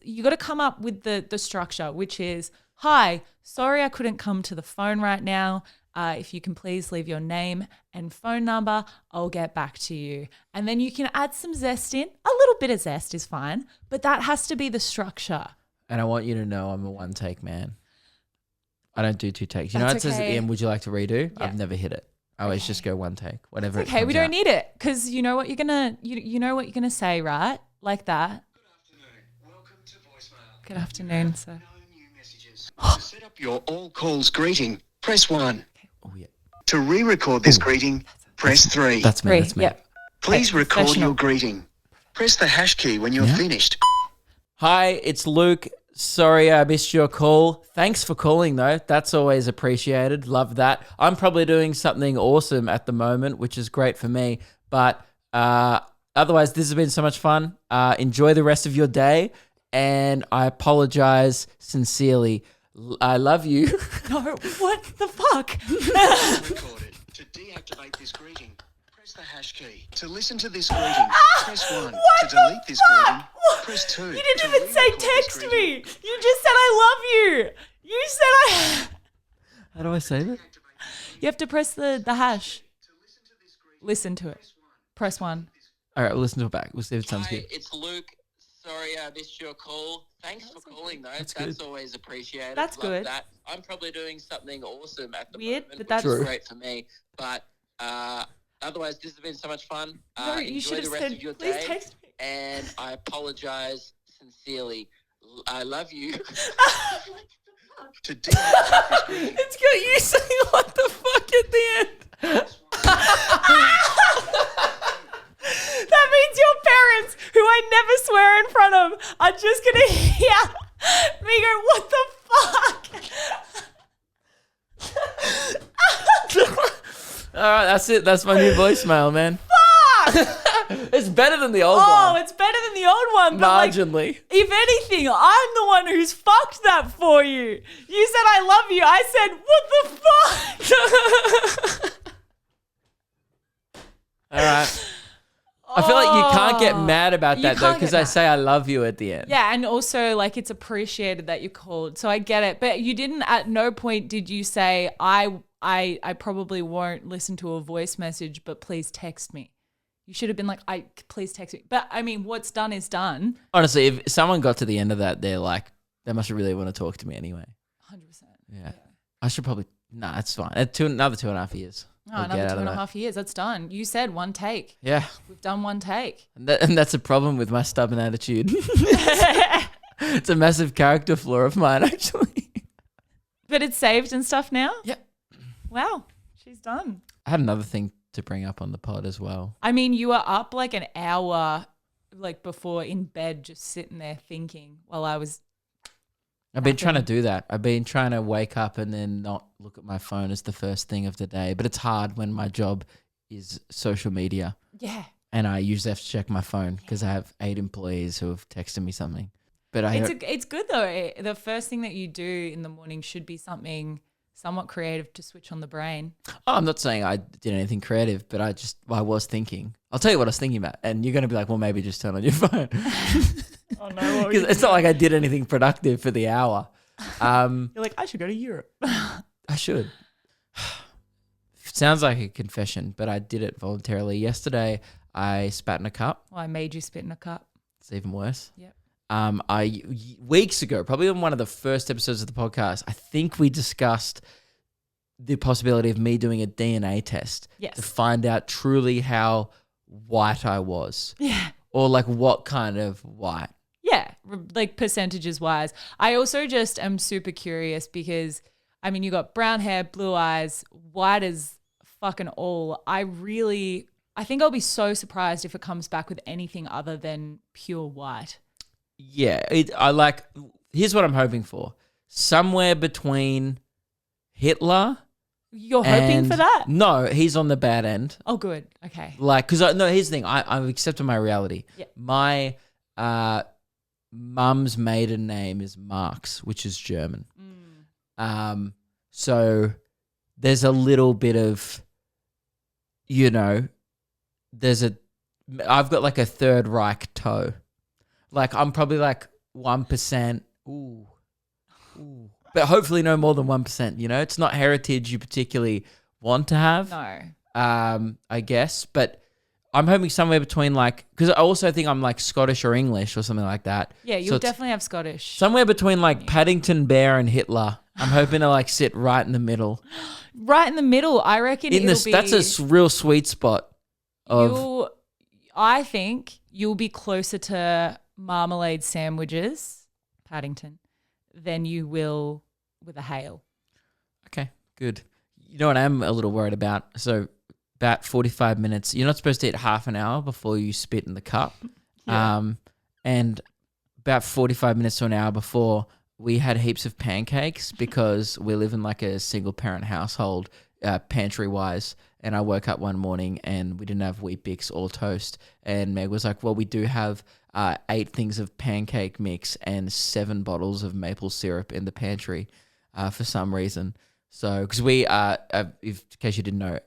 A: you got to come up with the structure, which is, "Hi, sorry I couldn't come to the phone right now. If you can please leave your name and phone number, I'll get back to you." And then you can add some zest in. A little bit of zest is fine, but that has to be the structure.
B: And I want you to know I'm a one take man. I don't do two takes. You know,
A: That's
B: it says at the
A: okay.
B: end, "Would you like to redo?"
A: Yeah.
B: I've never hit it. I always just go one take, whatever.
A: Okay, we
B: it
A: don't
B: comes out.
A: need it because you know what you're gonna you know what you're gonna say, right? Like that.
E: Welcome to voicemail.
A: Good afternoon, sir.
E: No new messages. To set up your all calls greeting, press 1.
B: Oh yeah,
E: To re-record this greeting, press 3.
B: that's me.
A: Three.
B: That's me.
A: Yep.
E: Please
A: Okay,
E: record
A: professional.
E: your greeting. Press the hash key when you're finished.
B: Hi, it's Luke. Sorry I missed your call. Thanks for calling though. That's always appreciated. Love that. I'm probably doing something awesome at the moment, which is great for me. But otherwise, this has been so much fun. Enjoy the rest of your day. And I apologize sincerely. I love you.
A: No, what the fuck?
E: Record it. To deactivate this greeting, press the hash key. To listen to this greeting, press 1. To delete this greeting, press 2.
A: You didn't even say text me. You just said I love you. You said
B: How do I say that?
A: You have to press the hash. Listen to it. Press 1.
B: All right, we'll listen to it back. We'll see if it sounds good.
F: It's Luke. Sorry I missed your call. Thanks for calling, though. That's
B: good.
F: always appreciated.
A: That's
F: Love
A: good.
F: That. I'm probably doing something awesome at the
A: Weird,
F: moment,
A: but that's-
F: which is
A: True.
F: great for me. But otherwise, this has been so much fun.
A: No, you
F: enjoy
A: should
F: the
A: have
F: rest
A: said,
F: of your
A: please
F: day.
A: text me.
F: And I apologize sincerely. I love you.
E: To deactivate this greeting,
B: It's got you saying what the fuck at the end.
A: That means your parents, who I never swear in front of, are just going to hear me go, "What the fuck?"
B: All right, that's it. That's my new voicemail, man. It's better than the old
A: Oh,
B: one.
A: it's better than the old one. But like,
B: Marginally.
A: if anything, I'm the one who's fucked that for you. You said I love you. I said, "What the fuck?"
B: All right. I feel like you can't get mad about
A: You
B: that though,
A: can't
B: because
A: get
B: I
A: mad.
B: say I love you at the end.
A: Yeah, and also like it's appreciated that you called. So I get it. But you didn't, at no point did you say, I probably won't listen to a voice message, but please text me. You should have been like, please text me. But I mean, what's done is done.
B: Honestly, if someone got to the end of that, they're like, they must really want to talk to me anyway.
A: 100%.
B: Yeah. I should probably, nah, it's fine. Another 2.5 years.
A: Oh,
B: I'll get
A: another
B: out of
A: 2.5 years. That's done. You said one take.
B: Yeah.
A: We've done one take.
B: And that's a problem with my stubborn attitude. It's a massive character flaw of mine, actually.
A: But it's saved and stuff now?
B: Yep.
A: Wow. She's done.
B: I had another thing to bring up on the pod as well.
A: I mean, you were up like an hour like before in bed just sitting there thinking while I was
B: I've been trying to do that. I've been trying to wake up and then not look at my phone as the first thing of the day. But it's hard when my job is social media.
A: Yeah.
B: And I usually have to check my phone because I have 8 employees who have texted me something. But
A: It's good though. The first thing that you do in the morning should be something somewhat creative to switch on the brain.
B: I'm not saying I did anything creative, but I was thinking. I'll tell you what I was thinking about. And you're going to be like, well, maybe just turn on your phone.
A: Oh no.
B: Because it's not like I did anything productive for the hour.
A: You're like, I should go to Europe.
B: I should. Sounds like a confession, but I did it voluntarily. Yesterday, I spat in a cup.
A: Well, I made you spit in a cup.
B: It's even worse.
A: Yep.
B: Weeks ago, probably on one of the first episodes of the podcast, I think we discussed the possibility of me doing a DNA test to find out truly how white I was.
A: Yeah.
B: Or like what kind of white.
A: Yeah, like percentages wise. I also just am super curious because, I mean, you got brown hair, blue eyes, white as fucking all. I think I'll be so surprised if it comes back with anything other than pure white.
B: Yeah, here's what I'm hoping for. Somewhere between Hitler.
A: You're hoping for that?
B: No, he's on the bad end.
A: Oh, good. Okay.
B: Like, because here's the thing. I've accepted my reality.
A: Yeah.
B: My mum's maiden name is Marx, which is German. So there's a little bit of, I've got like a Third Reich toe. Like I'm probably like 1%. Ooh. But hopefully no more than 1%, It's not heritage you particularly want to have.
A: No.
B: I guess. But I'm hoping somewhere between because I also think I'm like Scottish or English or something like that.
A: Yeah, you'll definitely have Scottish.
B: Somewhere between like Paddington Bear and Hitler. I'm hoping to like sit right in the middle.
A: Right in the middle, I reckon
B: that's a real sweet spot.
A: I think you'll be closer to marmalade sandwiches, Paddington, than you will with a Hale.
B: Okay, good. You know what I'm a little worried about? So about 45 minutes. You're not supposed to eat half an hour before you spit in the cup.
A: Yeah.
B: And about 45 minutes to an hour before, we had heaps of pancakes because we live in like a single parent household, pantry-wise. And I woke up one morning and we didn't have Wheat Bix or toast. And Meg was like, well, we do have 8 things of pancake mix and 7 bottles of maple syrup in the pantry for some reason. So, because we, in case you didn't know,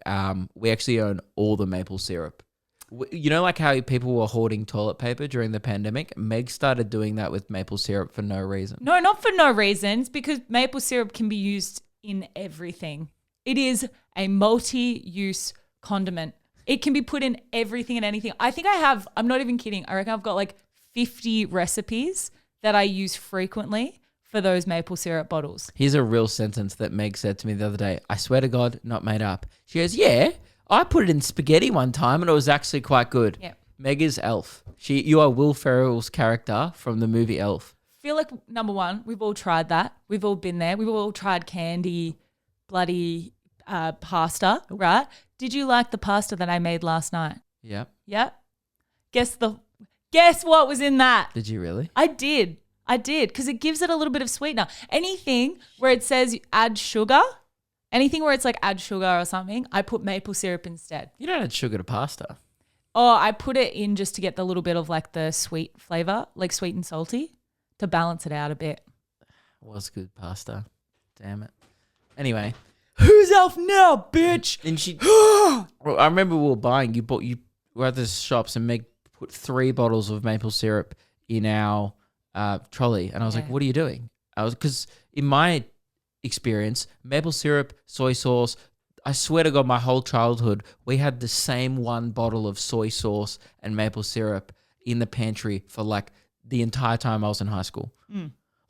B: we actually own all the maple syrup. Like how people were hoarding toilet paper during the pandemic? Meg started doing that with maple syrup for no reason.
A: No, not for no reasons, because maple syrup can be used in everything. It is a multi-use condiment. It can be put in everything and anything. I think I'm not even kidding, I reckon I've got like 50 recipes that I use frequently for those maple syrup bottles.
B: Here's a real sentence that Meg said to me the other day. I swear to God, not made up. She goes, yeah, I put it in spaghetti one time and it was actually quite good.
A: Yeah.
B: Meg is Elf. You are Will Ferrell's character from the movie Elf.
A: Feel like, number one, we've all tried that. We've all been there. We've all tried candy, bloody pasta, right? Did you like the pasta that I made last night?
B: Yep.
A: Yep. Guess what was in that?
B: Did you really?
A: I did, because it gives it a little bit of sweetener. Anything where it says add sugar, anything where it's like add sugar or something, I put maple syrup instead.
B: You don't add sugar to pasta.
A: Oh, I put it in just to get the little bit of like the sweet flavor, like sweet and salty, to balance it out a bit.
B: It was good pasta. Damn it. Anyway.
A: Who's Elf now, bitch?
B: And she, well, I remember we were at the shops and Meg put 3 bottles of maple syrup in our trolley. And I was like, what are you doing? Because in my experience, maple syrup, soy sauce, I swear to God, my whole childhood, we had the same 1 bottle of soy sauce and maple syrup in the pantry for like the entire time I was in high school.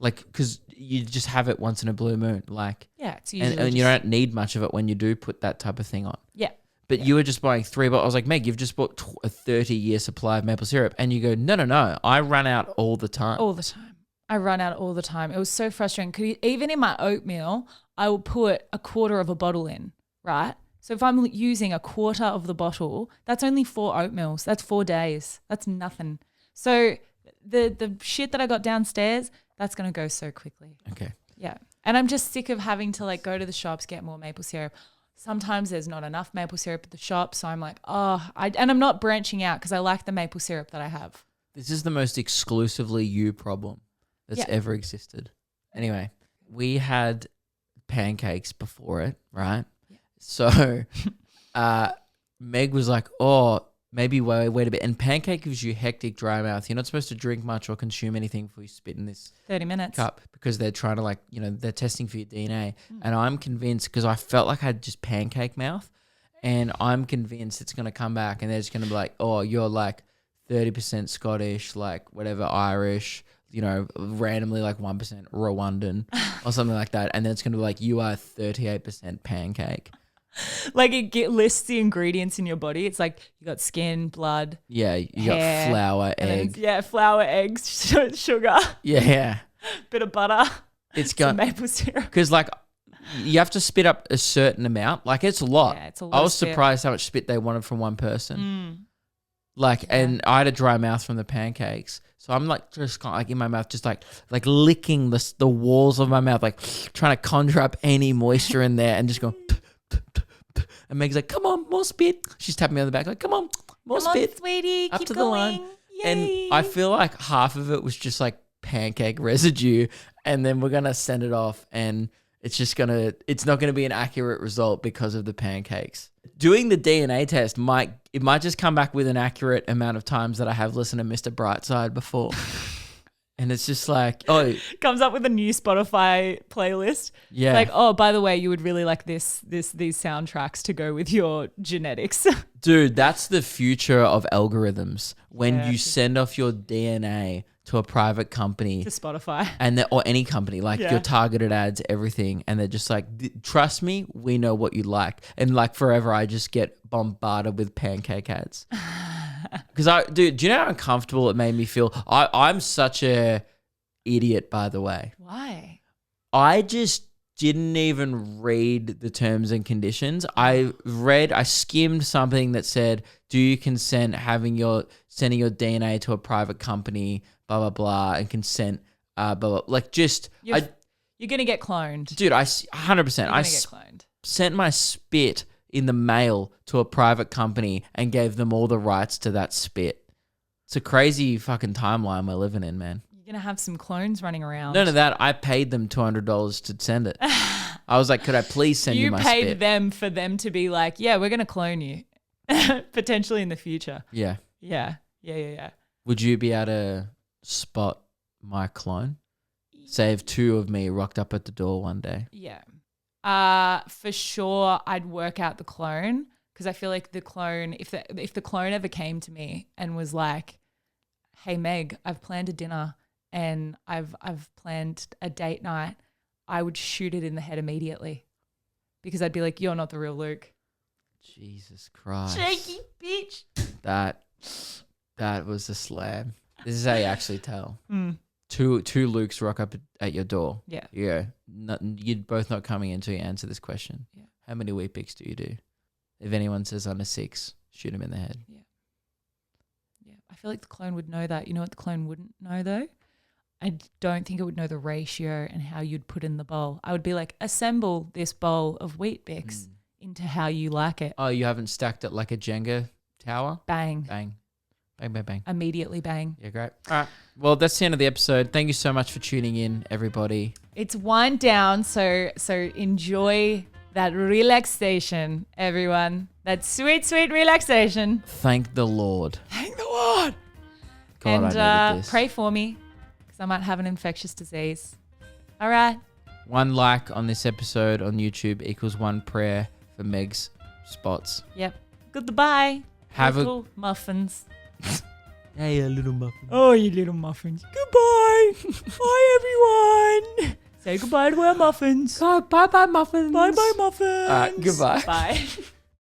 B: Like, because you just have it once in a blue moon. Like,
A: yeah, it's usually
B: and you don't need much of it when you do put that type of thing on.
A: Yeah.
B: But you were just buying 3 bottles. I was like, Meg, you've just bought a 30-year supply of maple syrup. And you go, no. I run out all the time.
A: All the time. I run out all the time. It was so frustrating. 'Cause even in my oatmeal, I will put a quarter of a bottle in, right? So if I'm using a quarter of the bottle, that's only 4 oatmeals. That's 4 days. That's nothing. So the shit that I got downstairs, That's going to go so quickly.
B: Okay.
A: Yeah. And I'm just sick of having to like go to the shops, get more maple syrup. Sometimes there's not enough maple syrup at the shop. So I'm like, and I'm not branching out because I like the maple syrup that I have.
B: This is the most exclusively you problem that's ever existed. Anyway, we had pancakes before it, right? Yeah. So Meg was like, oh, maybe wait a bit. And pancake gives you hectic dry mouth. You're not supposed to drink much or consume anything before you spit in this
A: 30 minutes
B: cup because they're trying to like, they're testing for your DNA. And I'm convinced because I felt like I had just pancake mouth and I'm convinced it's going to come back and they're just going to be like, oh, you're like 30% Scottish, like whatever, Irish, randomly like 1% Rwandan or something like that. And then it's going to be like, you are 38% pancake.
A: Like it lists the ingredients in your body. It's like you got skin, blood.
B: Yeah, you
A: hair,
B: got flour, egg.
A: Flour, eggs, sugar.
B: Yeah.
A: Bit of butter.
B: It's got
A: maple syrup.
B: Because like you have to spit up a certain amount. Like it's a lot.
A: Yeah, it's a lot.
B: I was surprised how much spit they wanted from one person. And I had a dry mouth from the pancakes. So I'm like just kind of like in my mouth, just like licking the walls of my mouth, like trying to conjure up any moisture in there and just going. And Meg's like, come on, more spit. She's tapping me on the back, like, come on, more spit.
A: On, sweetie,
B: up
A: keep
B: to
A: going.
B: the line.
A: Yay.
B: And I feel like half of it was just like pancake residue. And then we're going to send it off and it's not going to be an accurate result because of the pancakes. Doing the DNA test might just come back with an accurate amount of times that I have listened to Mr. Brightside before. And it's just like, oh.
A: Comes up with a new Spotify playlist.
B: Yeah.
A: Like, oh, by the way, you would really like these soundtracks to go with your genetics.
B: Dude, that's the future of algorithms. When you send off your DNA to a private company.
A: To Spotify.
B: Or any company, like your targeted ads, everything. And they're just like, trust me, we know what you like. And like forever, I just get bombarded with pancake ads. Because do you know how uncomfortable it made me feel? I'm such a idiot, by the way.
A: Why?
B: I just didn't even read the terms and conditions. I skimmed something that said, do you consent sending your DNA to a private company, blah, blah, blah, and consent, blah, blah. Like just...
A: You're going to get cloned.
B: Dude, 100%. I
A: get cloned.
B: Sent my spit in the mail to a private company and gave them all the rights to that spit. It's a crazy fucking timeline we're living in, man.
A: You're going to have some clones running around.
B: None of that. I paid them $200 to send it. I was like, could I please send you my spit?
A: You paid them for them to be like, yeah, we're going to clone you. Potentially in the future.
B: Yeah.
A: Yeah.
B: Would you be able to spot my clone? Say if two of me rocked up at the door one day.
A: Yeah. For sure, I'd work out the clone because I feel like the clone, if the clone ever came to me and was like, "Hey Meg, I've planned a dinner and I've planned a date night," I would shoot it in the head immediately because I'd be like, "You're not the real Luke."
B: Jesus Christ!
A: Shaky bitch.
B: That was a slam. This is how you actually tell. Two Lukes rock up at your door.
A: Yeah.
B: Yeah. You're both not coming until you answer this question.
A: Yeah.
B: How many wheat picks do you do? If anyone says under 6, shoot him in the head.
A: Yeah. I feel like the clone would know that. You know what the clone wouldn't know though? I don't think it would know the ratio and how you'd put in the bowl. I would be like, assemble this bowl of wheat bix into how you like it.
B: Oh, you haven't stacked it like a Jenga tower?
A: Bang.
B: Bang. Bang, bang, bang.
A: Immediately bang.
B: Yeah, great. All right. Well, that's the end of the episode. Thank you so much for tuning in, everybody.
A: It's wind down, so enjoy that relaxation, everyone. That sweet, sweet relaxation.
B: Thank the Lord.
A: Thank the Lord.
B: God,
A: and
B: I needed this.
A: Pray for me because I might have an infectious disease. All right.
B: 1 like on this episode on YouTube equals 1 prayer for Meg's spots.
A: Yep. Goodbye.
B: Have
A: little muffins.
B: Hey, a little muffin.
A: Oh, you little muffins. Goodbye. Bye, everyone. Say goodbye to our muffins.
B: Bye, muffins.
A: Bye, muffins.
B: Goodbye.
A: Bye.